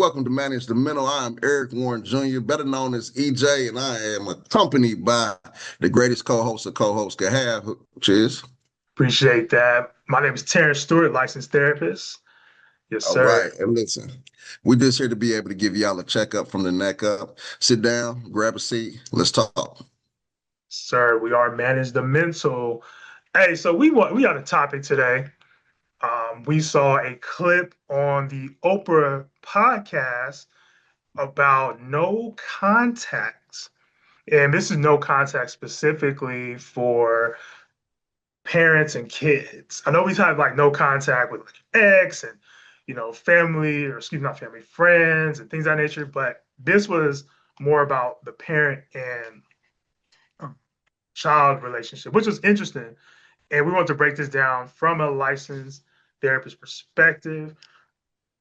welcome to Manage the Mental. I am Eric Warren Jr., better known as EJ, and I am accompanied by the greatest co-host a co-host could have, which is. Appreciate that. My name is Terrence Stewart, licensed therapist. Yes, All sir. right, and listen, we're just here to be able to give y'all a checkup from the neck up. Sit down, grab a seat, let's talk. Sir, we are manage the mental. Hey, so we got a topic today. We saw a clip on the Oprah podcast about no contact. And this is no contact specifically for parents and kids. I know we've had like no contact with like ex and family, or excuse me, not family, friends and things of that nature, but this was more about the parent and child relationship, which was interesting. And we want to break this down from a licensed therapist perspective.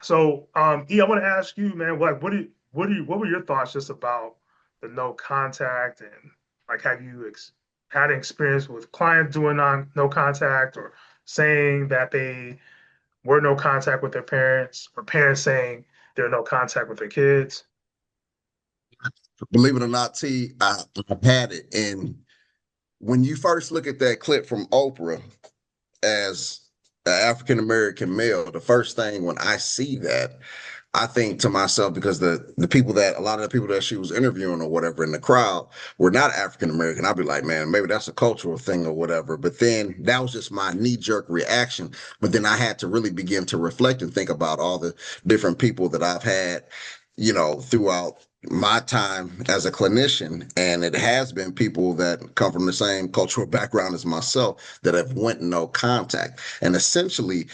So, I want to ask you, man, what were your thoughts just about the no contact, and like, have you had an experience with clients doing no contact, or saying that they were no contact with their parents, or parents saying they're no contact with their kids? Believe it or not, I've had it. And when you first look at that clip from Oprah as an African American male, the first thing when I see that, I think to myself, because the people that a lot of the people that she was interviewing or whatever in the crowd were not African American, I'd be like, man, maybe that's a cultural thing or whatever. But then that was just my knee-jerk reaction. But then I had to really begin to reflect and think about all the different people that I've had, throughout my time as a clinician. And it has been people that come from the same cultural background as myself that have went no contact. And essentially,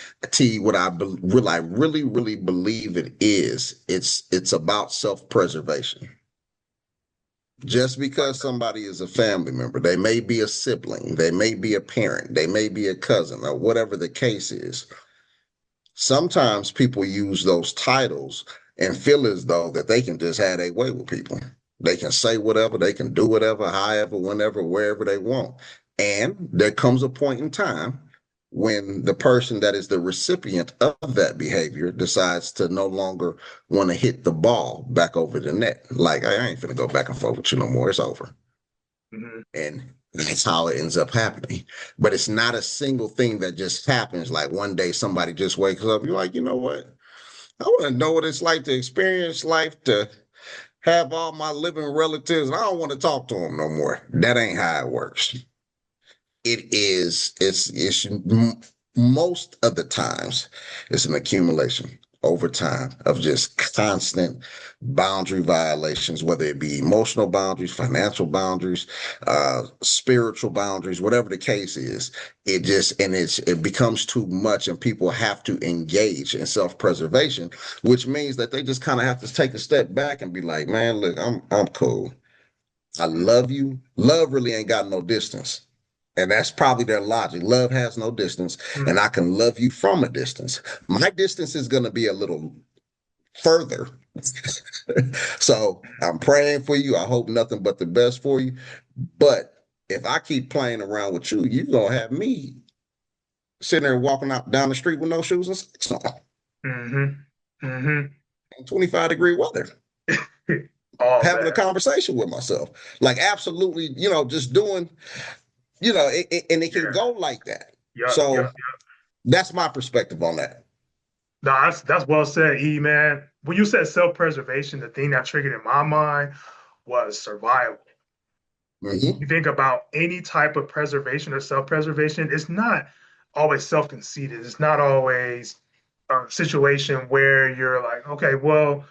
what I really believe it's about self-preservation. Just because somebody is a family member, they may be a sibling, they may be a parent, they may be a cousin, or whatever the case is. Sometimes people use those titles and feel as though that they can just have their way with people. They can say whatever, they can do whatever, however, whenever, wherever they want. And there comes a point in time when the person that is the recipient of that behavior decides to no longer want to hit the ball back over the net. Like, I ain't finna go back and forth with you no more. It's over. Mhm. And that's how it ends up happening. But it's not a single thing that just happens. Like one day somebody just wakes up, you're like, you know what? I want to know what it's like to experience life, to have all my living relatives, and I don't want to talk to them no more. That ain't how it works. It's most of the times it's an accumulation over time of just constant boundary violations, whether it be emotional boundaries, financial boundaries, spiritual boundaries, whatever the case is. It becomes too much, and people have to engage in self-preservation, which means that they just kind of have to take a step back and be like, man, look, I'm cool. I love you. Love really ain't got no distance. And that's probably their logic. Love has no distance, and Mhm. I can love you from a distance. My distance is going to be a little further. So I'm praying for you. I hope nothing but the best for you. But if I keep playing around with you, you're going to have me sitting there walking out down the street with no shoes and socks on Mhm. Mhm. in 25-degree weather, Oh having a man. conversation with myself. Like, absolutely, just doing, and it can Yeah. go like that. Yep. Yep. So that's my perspective on that. No, that's well said, E man. When you said self-preservation, the thing that triggered in my mind was survival. You Mhm. think about any type of preservation or self-preservation, it's not always self-conceited. It's not always a situation where you're like, okay, well,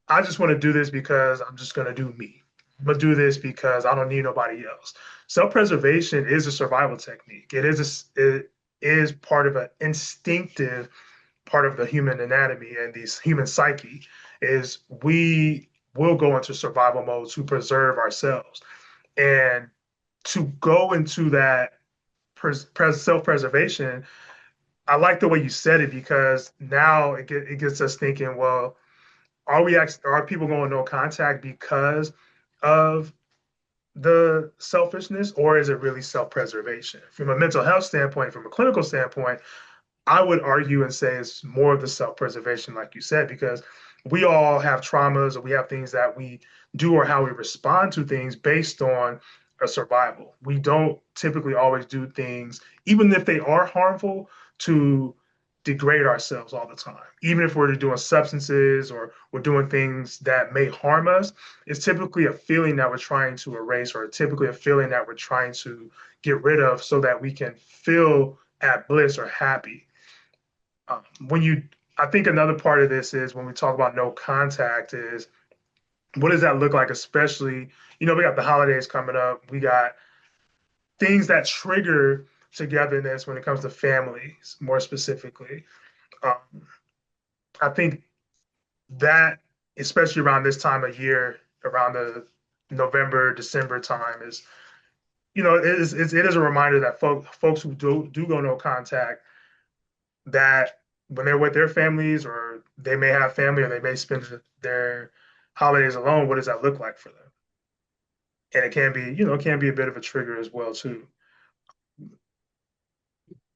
I just want to do this because I'm just going to do me. I'm going to do this because I don't need nobody else. Self-preservation is a survival technique. It is part of an instinctive part of the human anatomy and the human psyche. Is we will go into survival mode to preserve ourselves, and to go into that self-preservation. I like the way you said it, because now it gets us thinking, well, are people going no contact because of the selfishness, or is it really self-preservation? From a mental health standpoint, from a clinical standpoint, I would argue and say it's more of the self-preservation, like you said, because we all have traumas, or we have things that we do, or how we respond to things based on a survival. We don't typically always do things, even if they are harmful, to degrade ourselves all the time. Even if we're doing substances or we're doing things that may harm us, it's typically a feeling that we're trying to erase, or typically a feeling that we're trying to get rid of so that we can feel at bliss or happy. When you, I think another part of this is when we talk about no contact is what does that look like, especially, we got the holidays coming up. We got things that trigger togetherness when it comes to families, more specifically. Um, I think that, especially around this time of year, around the November, December time, is, it is a reminder that folks who do go no contact, that when they're with their families, or they may have family, or they may spend their holidays alone, what does that look like for them? And it can be a bit of a trigger as well too.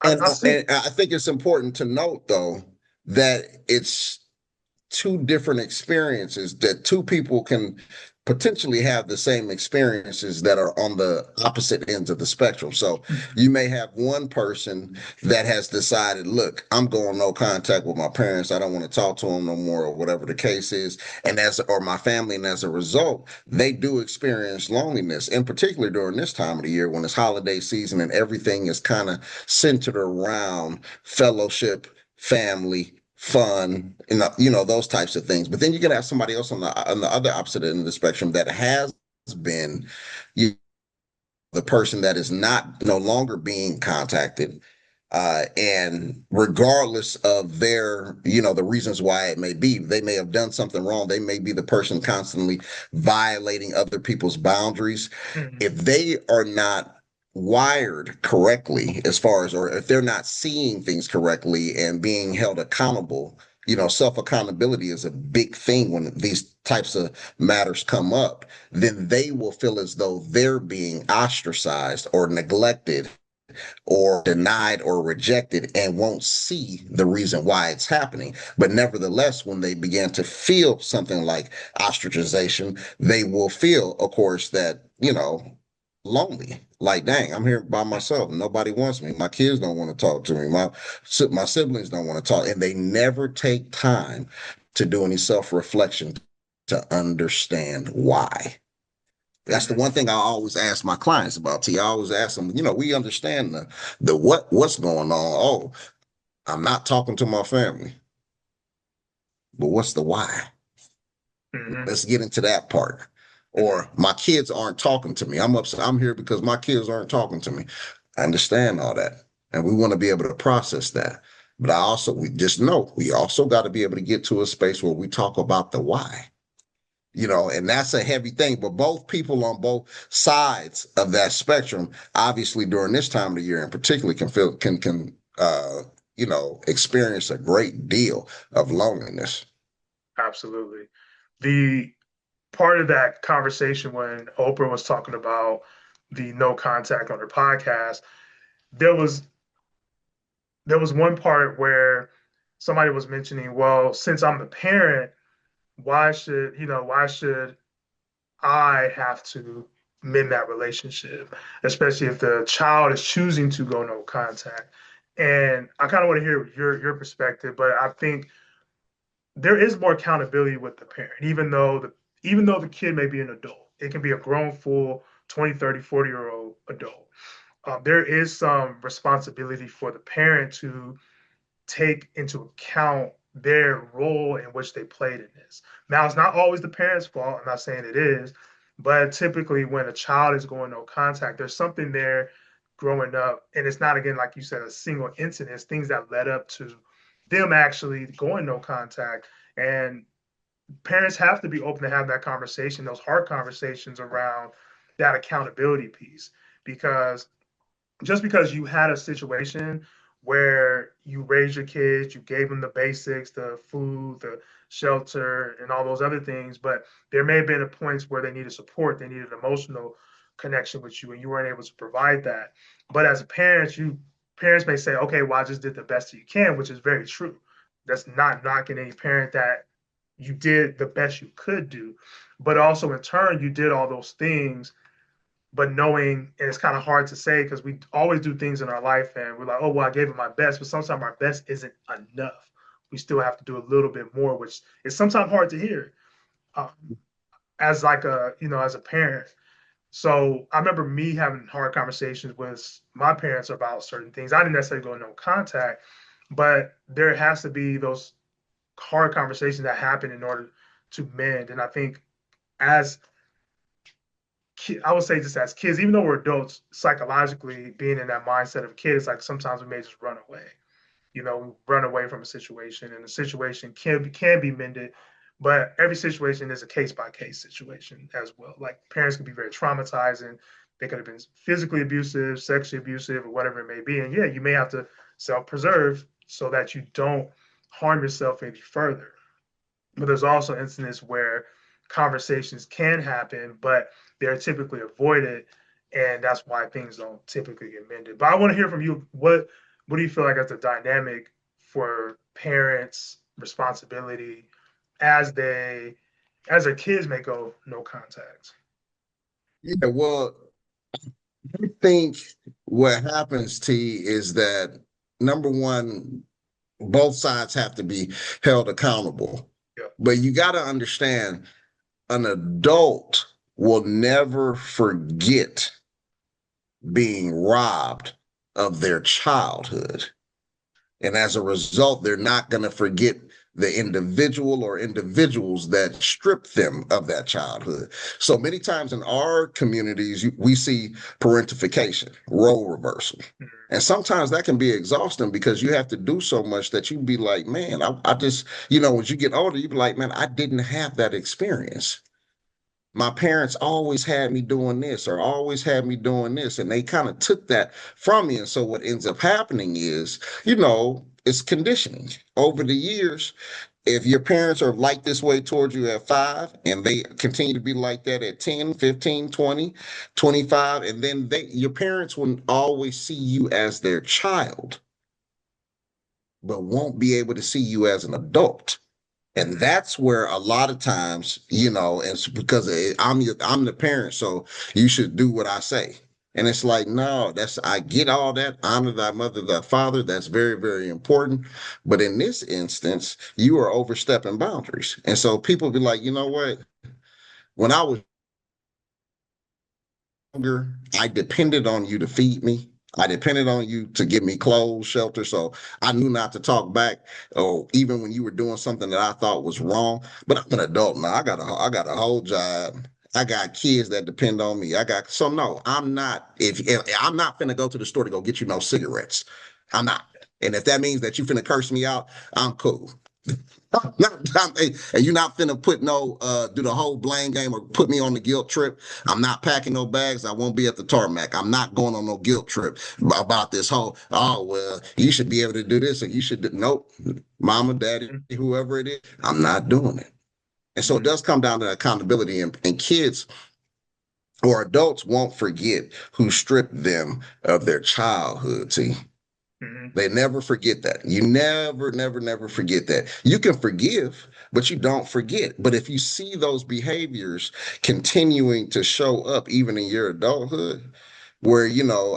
I see. And I think it's important to note, though, that it's two different experiences, that two people can potentially have the same experiences that are on the opposite ends of the spectrum. So Mhm. you may have one person that has decided, look, I'm going no contact with my parents. I don't want to talk to them no more, or whatever the case is. And or my family. And as a result, they do experience loneliness, in particular during this time of the year when it's holiday season and everything is kind of centered around fellowship, family, fun, and those types of things. But then you can have somebody else on the other opposite end of the spectrum that has been you, the person that is not no longer being contacted. And regardless of the reasons why it may be, they may have done something wrong. They may be the person constantly violating other people's boundaries. Mhm. If they are not wired correctly, as far as, or if they're not seeing things correctly and being held accountable, self accountability is a big thing when these types of matters come up, then they will feel as though they're being ostracized or neglected or denied or rejected, and won't see the reason why it's happening. But nevertheless, when they begin to feel something like ostracization, they will feel, of course, that, lonely. Like, dang, I'm here by myself. Nobody wants me. My kids don't want to talk to me. My siblings don't want to talk. And they never take time to do any self-reflection to understand why. That's the Mhm. one thing I always ask my clients about. T. I always ask them, we understand the what's going on. Oh, I'm not talking to my family, but what's the why? Mhm. Let's get into that part. Mhm. Or my kids aren't talking to me. I'm upset. I'm here because my kids aren't talking to me. I understand all that. And we want to be able to process that. But we just know we also got to be able to get to a space where we talk about the why. And that's a heavy thing. But both people on both sides of that spectrum, obviously during this time of the year in particular, experience a great deal of loneliness. Absolutely. The part of that conversation when Oprah was talking about the no contact on her podcast, there was there was one part where somebody was mentioning, well, since I'm the parent, why should I have to mend that relationship, especially if the child is choosing to go no contact. And I kind of want to hear your perspective, but I think there is more accountability with the parent, even though the kid may be an adult. It can be a grown, full 20, 30, 40-year old adult. There is some responsibility for the parent to take into account their role in which they played in this. Now, it's not always the parent's fault. I'm not saying it is, but typically when a child is going no contact, there's something there growing up. And it's not, again, like you said, a single incident, it's things that led up to them actually going no contact. And parents have to be open to have that conversation, those hard conversations around that accountability piece. Because just because you had a situation where you raised your kids, you gave them the basics, the food, the shelter, and all those other things, but there may have been a points where they needed support, they needed emotional connection with you, and you weren't able to provide that. But as a parent, you parents may say, okay, well, I just did the best that you can, which is very true. That's not knocking any parent that you did the best you could do, but also in turn you did all those things, but knowing, and it's kind of hard to say because we always do things in our life and we're like, oh well, I gave it my best, but sometimes our best isn't enough. We still have to do a little bit more, which is sometimes hard to hear, uh, as like a, as a parent. So I remember me having hard conversations with my parents about certain things. I didn't necessarily go no contact, but there has to be those hard conversations that happen in order to mend. And I think as I would say just as kids, even though we're adults, psychologically being in that mindset of kids, like sometimes we may just run away. We run away from a situation, and the situation can be mended, but every situation is a case by case situation as well. Like parents can be very traumatizing. They could have been physically abusive, sexually abusive, or whatever it may be. And yeah, you may have to self preserve so that you don't harm yourself any further. But there's also instances where conversations can happen, but they're typically avoided, and that's why things don't typically get mended. But I want to hear from you. What do you feel like as the dynamic for parents' responsibility as their kids may go no contact? Yeah, well, I think what happens, T, is that number one, both sides have to be held accountable. Yeah. But you got to understand an adult will never forget being robbed of their childhood. And as a result, they're not going to forget the individual or individuals that stripped them of that childhood. So many times in our communities, we see parentification, role reversal. And sometimes that can be exhausting because you have to do so much that you be like, man, I just, as you get older, you be like, man, I didn't have that experience. My parents always had me doing this or always had me doing this, and they kind of took that from me. And so what ends up happening is, it's conditioning over the years. If your parents are like this way towards you at 5 and they continue to be like that at 10, 15, 20, 25, and then your parents will always see you as their child, but won't be able to see you as an adult. And that's where a lot of times, it's because I'm the parent, so you should do what I say. And it's like, no, I get all that. Honor thy mother, thy father. That's very, very important. But in this instance, you are overstepping boundaries. And so people be like, you know what? When I was younger, I depended on you to feed me. I depended on you to give me clothes, shelter. So I knew not to talk back, or even when you were doing something that I thought was wrong. But I'm an adult now. I got a whole job. I got kids that depend on me. So no, I'm not. If I'm not finna go to the store to go get you no cigarettes, I'm not. And if that means that you finna curse me out, I'm cool. And you're not finna do the whole blame game or put me on the guilt trip. I'm not packing no bags. I won't be at the tarmac. I'm not going on no guilt trip about this whole, oh, well, you should be able to do this or you should do. Nope. Mama, daddy, whoever it is, I'm not doing it. And so it does come down to accountability, and kids or adults won't forget who stripped them of their childhood. See, Mm-hmm. they never forget that. You never, never, never forget that. You can forgive, but you don't forget. But if you see those behaviors continuing to show up even in your adulthood, where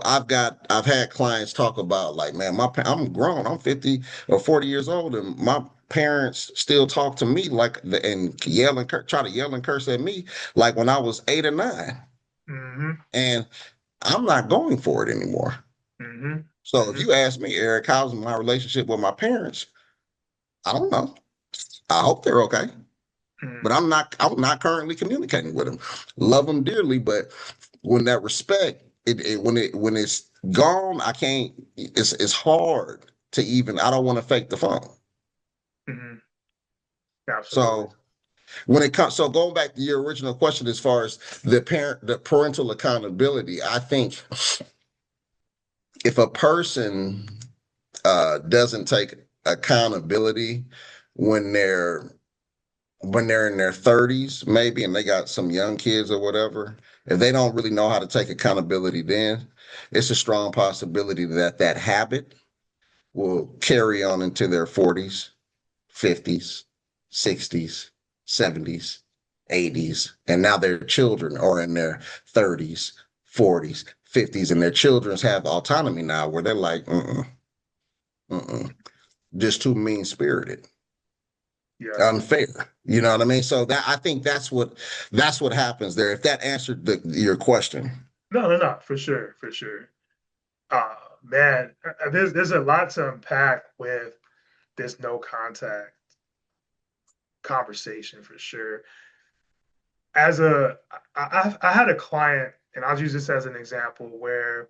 I've had clients talk about like, man, I'm grown, I'm 50 or 40 years old, and my parents still talk to me like and yell and try to yell and curse at me like when I was 8 or 9, Mm-hmm. and I'm not going for it anymore. Mm-hmm. So if Mm-hmm. you ask me, Eric, how's my relationship with my parents? I don't know. I hope they're okay, but I'm not currently communicating with them. Love them dearly, but when that respect, when it's gone, I can't. It's hard to even. I don't want to fake the phone. Mm-hmm. Absolutely. So so going back to your original question, as far as the parental accountability, I think if a person doesn't take accountability when they're in their 30s, maybe, and they got some young kids or whatever, if they don't really know how to take accountability, then it's a strong possibility that that habit will carry on into their 40s, 50s. 60s, 70s, 80s, and now their children are in their 30s, 40s, 50s, and their children have autonomy now where they're like, mm-mm, just too mean spirited, Yeah. unfair. You know what I mean? So that I think that's what happens there. If that answered your question. No, no, no, for sure, for sure. Man, there's a lot to unpack with this no contact conversation for sure. As a, I had a client, and I'll use this as an example where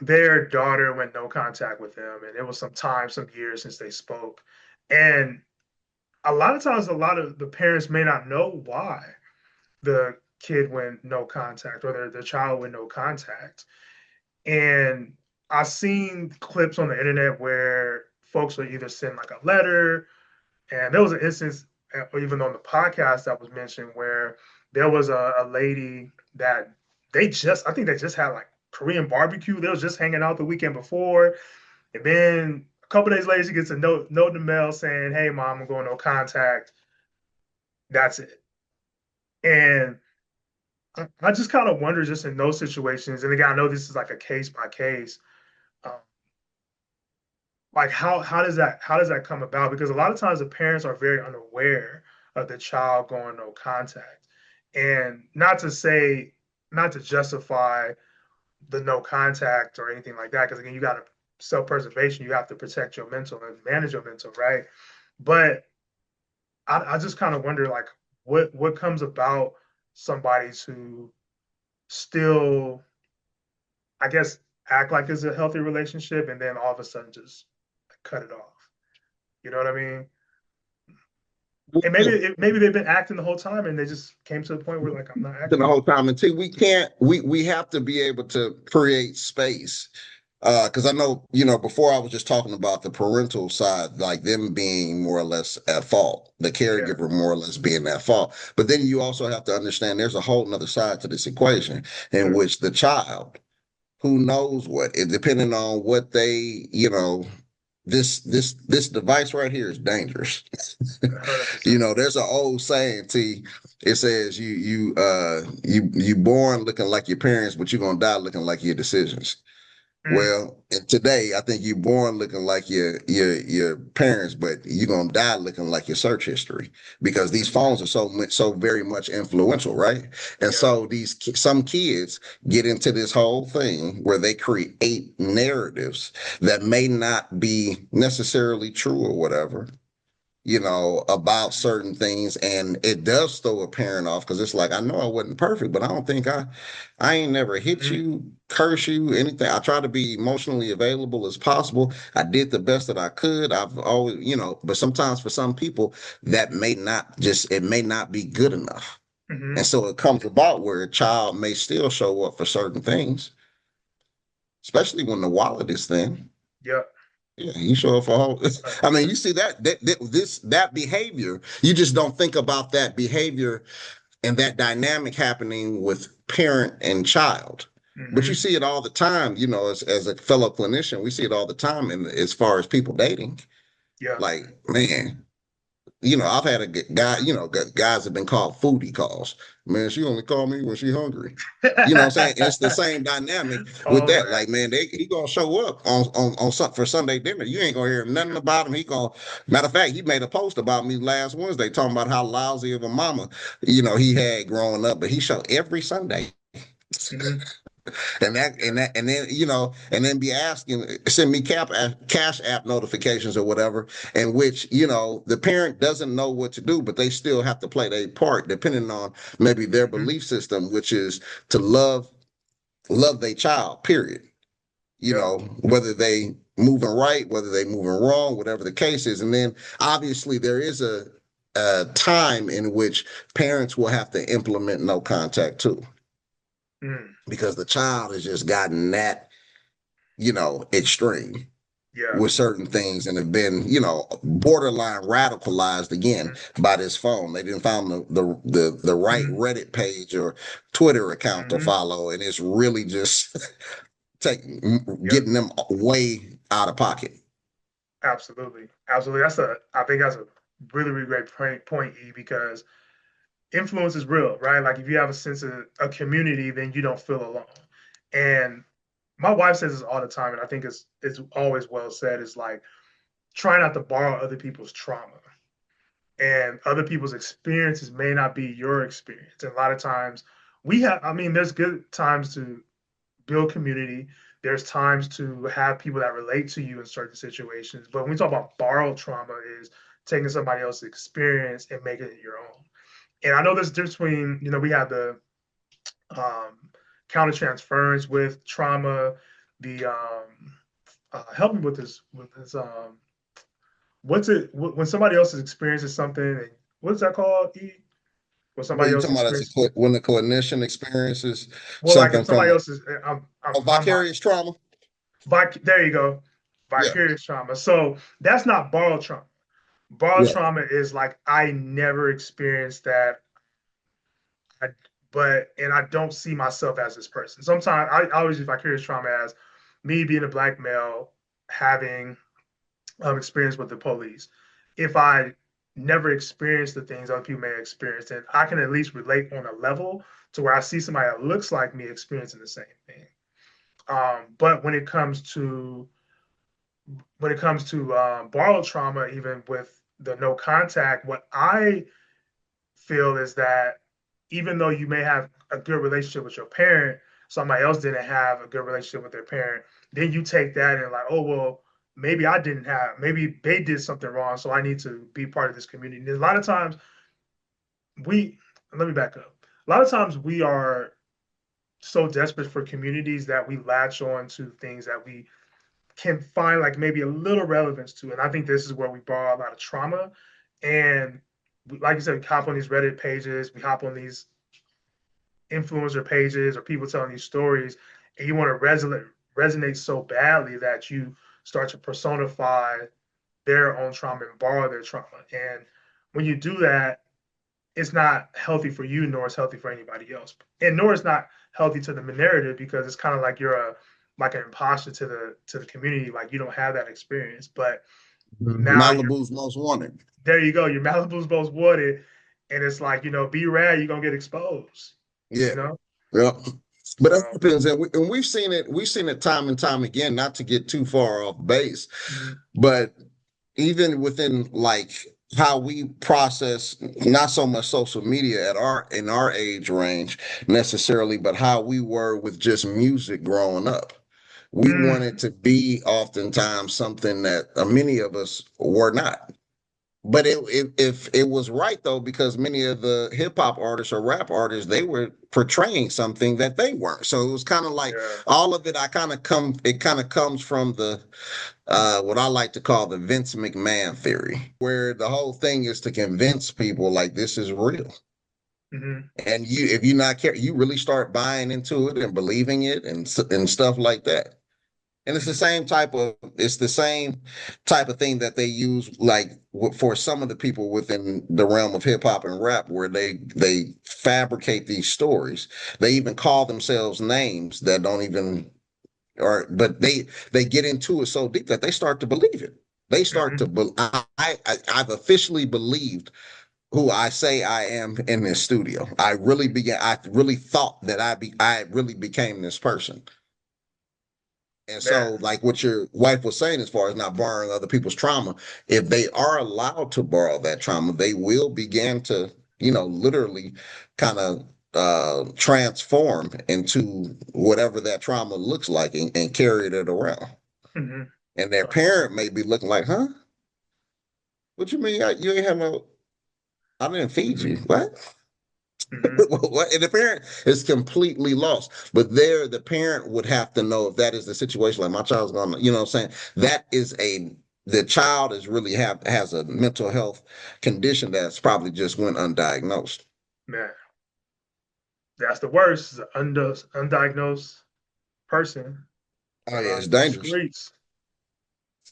their daughter went no contact with them, and it was some time, some years since they spoke, and a lot of times, a lot of the parents may not know why the kid went no contact or the child went no contact. And I've seen clips on the internet where folks will either send like a letter, and there was an instance, or even on the podcast that was mentioned, where there was a lady that I think they just had like Korean barbecue. They was just hanging out the weekend before. And then a couple days later, she gets a note in the mail saying, "Hey, mom, I'm going no contact." That's it. And I just kind of wonder, just in those situations, and again, I know this is like a case by case, um, like how does that come about? Because a lot of times the parents are very unaware of the child going no contact, and not to justify the no contact or anything like that. Because again, you got to self preservation. You have to protect your mental and manage your mental, right? But I just kind of wonder, like, what comes about somebody to still, I guess, act like it's a healthy relationship and then all of a sudden just cut it off. You know what I mean? And maybe they've been acting the whole time and they just came to a point where like I'm not The acting. whole time until we can't we have to be able to create space because I know before I was just talking about the parental side, like them being more or less at fault, the Yeah. caregiver more or less being at fault, but then you also have to understand there's a whole nother side to this equation in Mm, which the child, who knows what, it depending on what they, this device right here is dangerous. 100%. There's an old saying, T. It says you born looking like your parents, but you're gonna die looking like your decisions. Mm, Well, and today I think you're born looking like your parents, but you're gonna die looking like your search history because these phones are so very much influential, right? And yeah. so some kids get into this whole thing where they create narratives that may not be necessarily true or whatever, about Mm, certain things. And it does throw a parent off because it's like, I know I wasn't perfect, but I don't think I ain't never hit mm, you, curse you, anything. I try to be emotionally available as possible. I did the best that I could. I've always, but sometimes for some people, it may not be good enough. And mm, so it comes about where a child may still show up for certain things, especially when the wallet is thin. yeah. Yeah, you show up for whole. I mean, 100%. you see that behavior. You just don't think about that behavior and that dynamic happening with parent and child. But you Mm, see it all the time. As a fellow clinician, we see it all the time. And as far as people dating, yeah. like man, I've had a guy. Guys have been called foodie calls. Man, she only called me when she hungry. You know what I'm saying? And it's the same dynamic with Oh that. man. Like, man, he gonna show up for Sunday dinner. You ain't gonna hear nothing about him. Matter of fact, he made a post about me last Wednesday talking about how lousy of a mama, he had growing up, but he showed every Sunday. Mm, And then and then be asking, send me cash app notifications or whatever, in which the parent doesn't know what to do, but they still have to play their part depending on maybe their mm, belief system, which is to love their child, period. yeah. Whether they moving right, whether they moving wrong, whatever the case is. And then obviously there is a time in which parents will have to implement no contact too, Mm, because the child has just gotten that, extreme yeah. with certain things and have been, borderline radicalized again Mm, by this phone. They didn't find the right mm, Reddit page or Twitter account to mm, follow, and it's really just take yep. getting them way out of pocket. Absolutely. Absolutely. I think that's a really, really great point, E, because influence is real, right? Like if you have a sense of a community, then you don't feel alone. And my wife says this all the time, and I think it's always well said. Is like try not to borrow other people's trauma, and other people's experiences may not be your experience. And a lot of times we have, I mean, there's good times to build community. There's times to have people that relate to you in certain situations. But when we talk about borrowed trauma, is taking somebody else's experience and making it your own. And I know there's a difference between, we have the counter transference with trauma, the help me with this what's it when somebody else is experiencing something and what's that called? E? When What are somebody you else talking about as experiences, when the clinician experiences well, like if something somebody from else is, a my mind, vicarious trauma? there you go, Yeah. vicarious trauma. So that's not borrowed trauma. Borrowed Yeah. trauma is like I never experienced that, I, and I don't see myself as this person. Sometimes I always use vicarious trauma as me being a black male having experience with the police. If I never experienced the things other people may have experienced, then I can at least relate on a level to where I see somebody that looks like me experiencing the same thing. But when it comes to borrowed trauma, even with the no contact, what I feel is that even though you may have a good relationship with your parent, somebody else didn't have a good relationship with their parent, then you take that and like, oh well, maybe they did something wrong, so I need to be part of this community. And a lot of times we let me back up. A lot of times we are so desperate for communities that we latch on to things that we can find like maybe a little relevance to. And I think this is where we borrow a lot of trauma. And like you said, we hop on these Reddit pages, we hop on these influencer pages or people telling these stories, and you want to resonate so badly that you start to personify their own trauma and borrow their trauma. And when you do that, it's not healthy for you, nor is healthy for anybody else, and nor is not healthy to the narrative because it's kind of like you're like an imposter to the community, like you don't have that experience. But now you're Malibu's most wanted. there. You go. Your Malibu's most wanted, and it's like be rad. You're gonna get exposed. Yeah. You know. Yeah. But that So. happens, and we've seen it. We've seen it time and time again. Not to get too far off base, Mhm. but even within like how we process not so much social media at our in our age range necessarily, but how we were with just music growing up. We wanted Mm, to be oftentimes something that many of us were not. But if it was right though, because many of the hip hop artists or rap artists, they were portraying something that they weren't. So it was kind of like yeah. all of it. It kind of comes from the what I like to call the Vince McMahon theory, where the whole thing is to convince people like this is real. Hmm. And if you not care, you really start buying into it and believing it and stuff like that. And Hmm. it's the same type of thing that they use like for some of the people within the realm of hip hop and rap where they fabricate these stories. They even call themselves names that don't even or but they get into it so deep that they start to believe it. They start to Hmm. I've officially believed who I say I am in this studio. I really thought that I really became this person. And Man. so, like what your wife was saying, as far as not borrowing other people's trauma, if they are allowed to borrow that trauma, they will begin to, literally kind of transform into whatever that trauma looks like and carry it around. Hmm. And their parent may be looking like, huh? What you mean? You ain't have no, I didn't feed you. Hmm. What? Hmm. What? And the parent is completely lost. But there, the parent would have to know if that is the situation. Like my child's gonna, what I'm saying? That is the child is really has a mental health condition that's probably just went undiagnosed. Man, that's the worst. Is an undiagnosed person Oh yeah, it's in the dangerous. streets.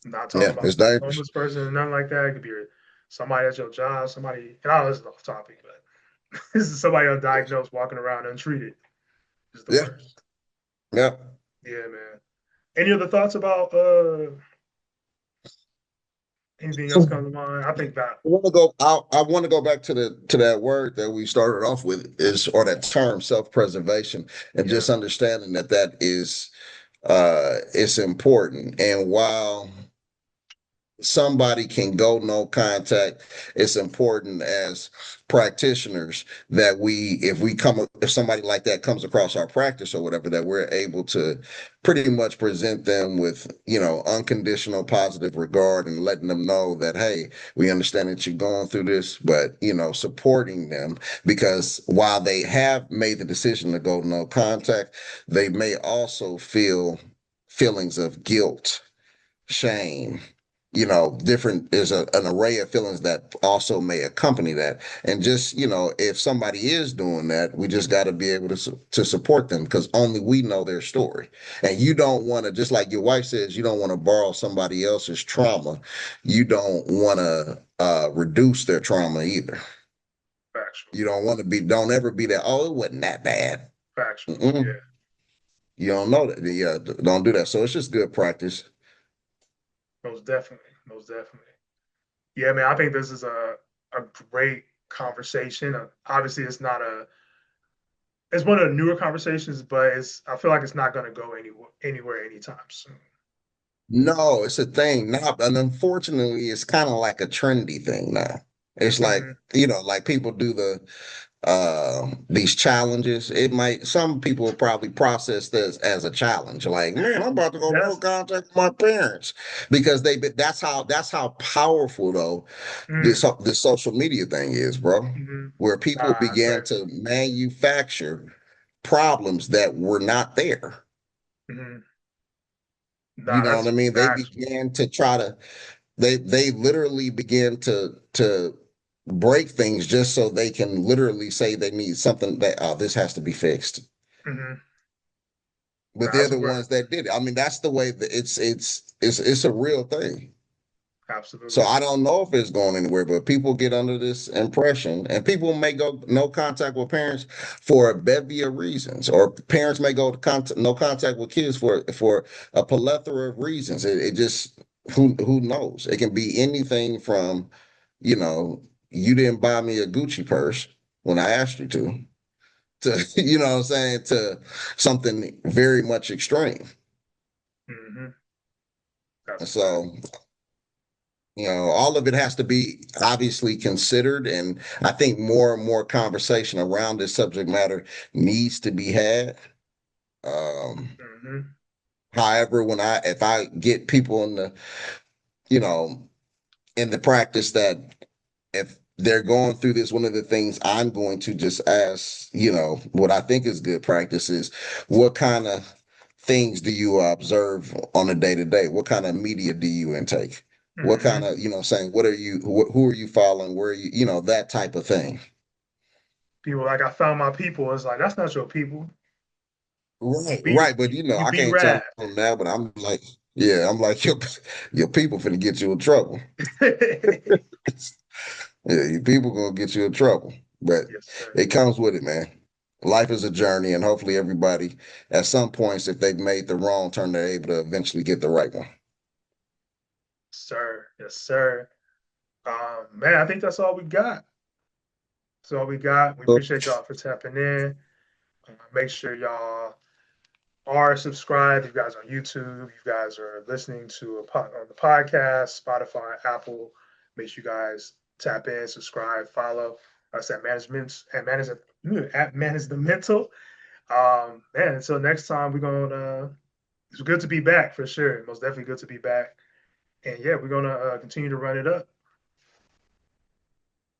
I'm not talking Yeah, about it's dangerous. homeless person or nothing like that. It could be somebody at your job, somebody. And I know this is off topic, but this is somebody undiagnosed walking around untreated. Is the Yeah, worst. yeah. Yeah, man. Any other thoughts about Anything else come to mind? I think that. I want to go back to the to that word that we started off with is or that term self-preservation and Yeah. just understanding that that is it's important. And while somebody can go no contact, it's important as practitioners that we if somebody like that comes across our practice or whatever, that we're able to pretty much present them with, unconditional positive regard and letting them know that, hey, we understand that you're going through this, but supporting them, because while they have made the decision to go no contact, they may also feel feelings of guilt, shame, different, there's an array of feelings that also may accompany that. And just, if somebody is doing that, we just got to be able to support them, because only we know their story. And you don't want to, just like your wife says, you don't want to borrow somebody else's trauma. You don't want to reduce their trauma either. Factual. You don't ever be that, oh, it wasn't that bad. Factual. Mm-mm. Yeah. You don't know that. Yeah, don't do that. So it's just good practice. Most definitely. Most definitely. Yeah, man. I think this is a great conversation. Obviously, it's one of the newer conversations, but I feel like it's not going to go anywhere anytime soon. No, it's a thing now, and unfortunately, it's kind of like a trendy thing now. It's like, Hmm. like people do these challenges. It might Some people will probably process this as a challenge. Like, man, I'm about to go no That's contact with my parents, because that's how powerful though mm, this social media thing is, bro. hmm. Where people Nah, began to manufacture problems that were not there. hmm. You Nah, know what I that's mean? They facts. began to try to they literally began to break things just so they can literally say they need something, that, oh, this has to be fixed. Hmm. But Nah, they're that's the where ones that did it. I mean, that's the way that it's a real thing. So absolutely. I don't know if it's going anywhere, but people get under this impression, and people may go no contact with parents for a bevy of reasons, or parents may go to no contact with kids for a plethora of reasons. It just, who knows? It can be anything from, you know, you didn't buy me a Gucci purse when I asked you to you know what I'm saying, to something very much extreme. Hmm. That's And a fact. so, all of it has to be obviously considered. And I think more and more conversation around this subject matter needs to be had. Um, Hmm. However, if I get people you know, in the practice that if they're going through this, one of the things I'm going to just ask, what I think is good practice is, what kind of things do you observe on a day to day? What kind of media do you intake? What kind Hmm. of, saying, what are you, who are you following? Where are you, that type of thing. People like I found my people. It's like that's not your people. Right, Be right. But you I be can't tell rad. them that, but I'm like, yeah, I'm like, your people finna get you in trouble. Yeah, your people gonna get you in trouble, but Yes, sir. it comes with it, man. Life is a journey, and hopefully everybody, at some points, if they've made the wrong turn, they're able to eventually get the right one. Sir. Yes, sir. Man, I think that's all we got. That's all we got. We So, appreciate y'all for tapping in. Make sure y'all are subscribed. You guys on YouTube. You guys are listening to on the podcast, Spotify, Apple. Make sure you guys tap in, subscribe, follow us at manage the mental. Man, until next time, we're gonna. It's good to be back for sure. Most definitely good to be back. And yeah, we're gonna continue to run it up.